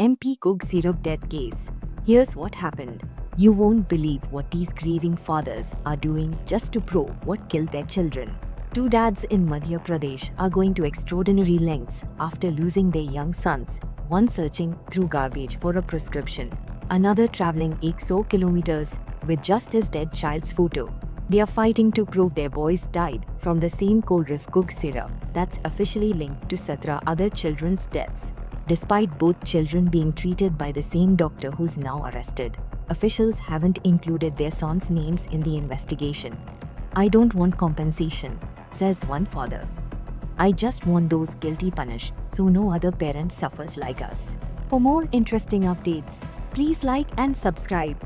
MP Coke syrup death case. Here's what happened. You won't believe what these grieving fathers are doing just to prove what killed their children. Two dads in Madhya Pradesh are going to extraordinary lengths after losing their young sons, one searching through garbage for a prescription, another traveling 100 kilometers with just his dead child's photo. They are fighting to prove their boys died from the same Colrif Coke syrup that's officially linked to 17 other children's deaths. Despite both children being treated by the same doctor who's now arrested, officials haven't included their sons' names in the investigation. I don't want compensation, says one father. I just want those guilty punished so no other parent suffers like us. For more interesting updates, please like and subscribe.